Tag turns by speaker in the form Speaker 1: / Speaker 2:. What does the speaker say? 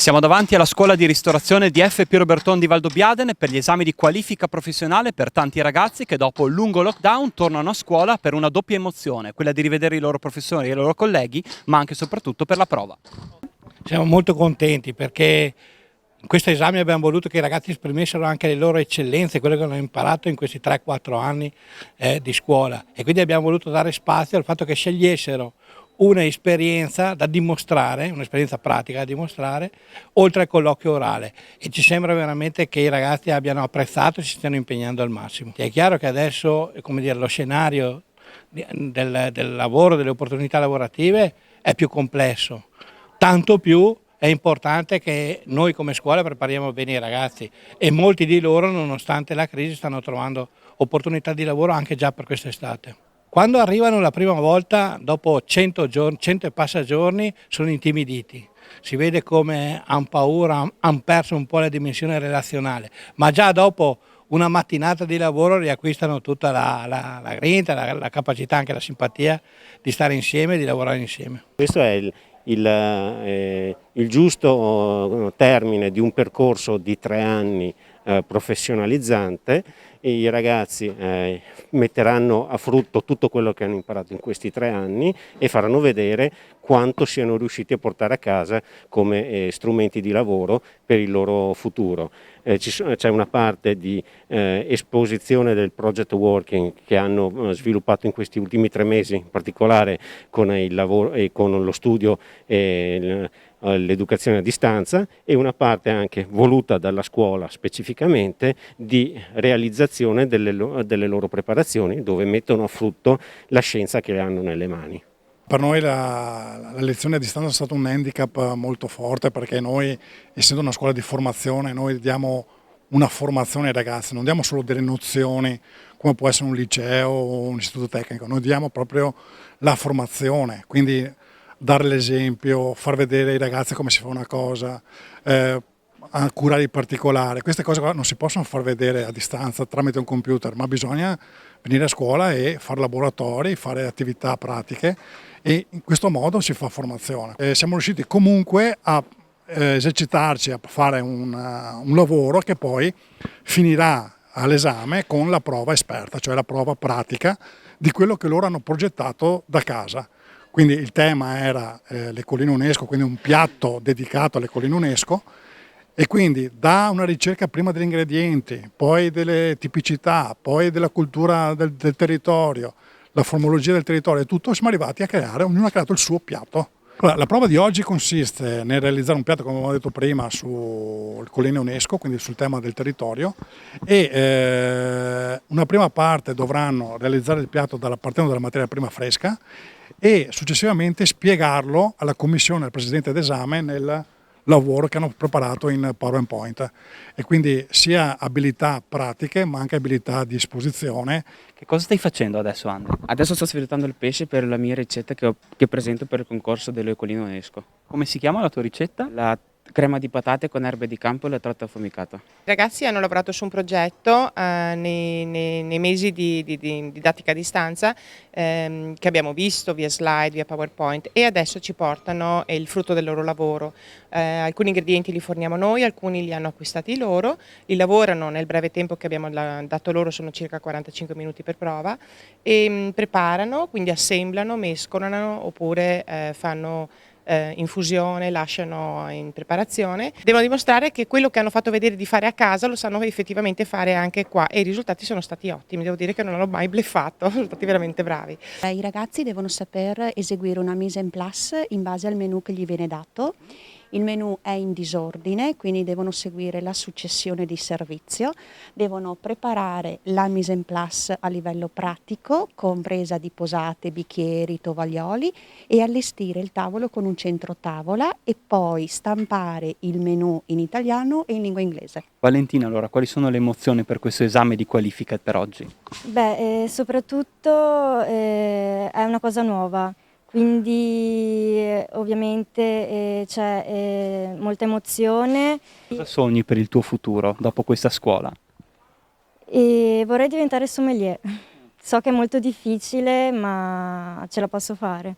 Speaker 1: Siamo davanti alla scuola di ristorazione di F. Piero Berton di Valdobbiadene per gli esami di qualifica professionale per tanti ragazzi che dopo il lungo lockdown tornano a scuola per una doppia emozione, quella di rivedere i loro professori e i loro colleghi, ma anche e soprattutto per la prova.
Speaker 2: Siamo molto contenti perché in questo esame abbiamo voluto che i ragazzi esprimessero anche le loro eccellenze, quello che hanno imparato in questi 3-4 anni di scuola, e quindi abbiamo voluto dare spazio al fatto che scegliessero un'esperienza da dimostrare, un'esperienza pratica da dimostrare, oltre al colloquio orale, e ci sembra veramente che i ragazzi abbiano apprezzato e si stiano impegnando al massimo. È chiaro che adesso, come dire, lo scenario del lavoro, delle opportunità lavorative è più complesso, tanto più è importante che noi come scuola prepariamo bene i ragazzi, e molti di loro, nonostante la crisi, stanno trovando opportunità di lavoro anche già per quest'estate. Quando arrivano la prima volta, dopo 100 giorni, 100 e passa giorni, sono intimiditi. Si vede come hanno paura, hanno perso un po' la dimensione relazionale, ma già dopo una mattinata di lavoro riacquistano tutta la grinta, la capacità, anche la simpatia di stare insieme e di lavorare insieme.
Speaker 3: Questo è il giusto termine di un percorso di 3 anni professionalizzante, e i ragazzi metteranno a frutto tutto quello che hanno imparato in questi 3 anni e faranno vedere quanto siano riusciti a portare a casa come strumenti di lavoro per il loro futuro. C'è una parte di esposizione del project working che hanno sviluppato in questi ultimi 3 mesi, in particolare con il lavoro e con lo studio e l'educazione a distanza, e una parte anche voluta dalla scuola specificamente di realizzazione delle loro preparazioni, dove mettono a frutto la scienza che hanno nelle mani.
Speaker 4: Per noi la lezione a distanza è stato un handicap molto forte, perché noi, essendo una scuola di formazione, noi diamo una formazione ai ragazzi, non diamo solo delle nozioni come può essere un liceo o un istituto tecnico, noi diamo proprio la formazione, quindi dare l'esempio, far vedere ai ragazzi come si fa una cosa, a curare i particolari. Queste cose qua non si possono far vedere a distanza tramite un computer, ma bisogna venire a scuola e fare laboratori, fare attività pratiche, e in questo modo si fa formazione. Siamo riusciti comunque a esercitarci, a fare un lavoro che poi finirà all'esame con la prova esperta, cioè la prova pratica di quello che loro hanno progettato da casa. Quindi il tema era le colline UNESCO, quindi un piatto dedicato alle colline UNESCO, e quindi da una ricerca prima degli ingredienti, poi delle tipicità, poi della cultura del territorio, la formologia del territorio e tutto, siamo arrivati a creare, ognuno ha creato il suo piatto. Allora, la prova di oggi consiste nel realizzare un piatto, come avevo detto prima, sulle colline UNESCO, quindi sul tema del territorio, e una prima parte dovranno realizzare il piatto partendo dalla materia prima fresca e successivamente spiegarlo alla commissione, al presidente d'esame, nel lavoro che hanno preparato in PowerPoint, e quindi sia abilità pratiche ma anche abilità di esposizione.
Speaker 1: Che cosa stai facendo adesso, Andre?
Speaker 5: Adesso sto sfruttando il pesce per la mia ricetta che presento per il concorso delle colline UNESCO.
Speaker 1: Come si chiama la tua ricetta?
Speaker 5: La crema di patate con erbe di campo e la torta affumicata.
Speaker 6: I ragazzi hanno lavorato su un progetto nei mesi di didattica a distanza, che abbiamo visto via slide, via PowerPoint, e adesso ci portano il frutto del loro lavoro. Alcuni ingredienti li forniamo noi, alcuni li hanno acquistati loro, li lavorano nel breve tempo che abbiamo dato loro, sono circa 45 minuti per prova, e preparano, quindi assemblano, mescolano oppure fanno infusione, lasciano in preparazione. Devono dimostrare che quello che hanno fatto vedere di fare a casa lo sanno effettivamente fare anche qua, e i risultati sono stati ottimi, devo dire che non hanno mai bleffato, sono stati veramente bravi.
Speaker 7: I ragazzi devono saper eseguire una mise en place in base al menù che gli viene dato. Il menù è in disordine, quindi devono seguire la successione di servizio, devono preparare la mise en place a livello pratico, compresa di posate, bicchieri, tovaglioli, e allestire il tavolo con un centro tavola, e poi stampare il menù in italiano e in lingua inglese.
Speaker 1: Valentina, allora, quali sono le emozioni per questo esame di qualifica per oggi?
Speaker 8: Soprattutto è una cosa nuova. Quindi ovviamente c'è molta emozione.
Speaker 1: Cosa sogni per il tuo futuro dopo questa scuola?
Speaker 8: E vorrei diventare sommelier. So che è molto difficile, ma ce la posso fare.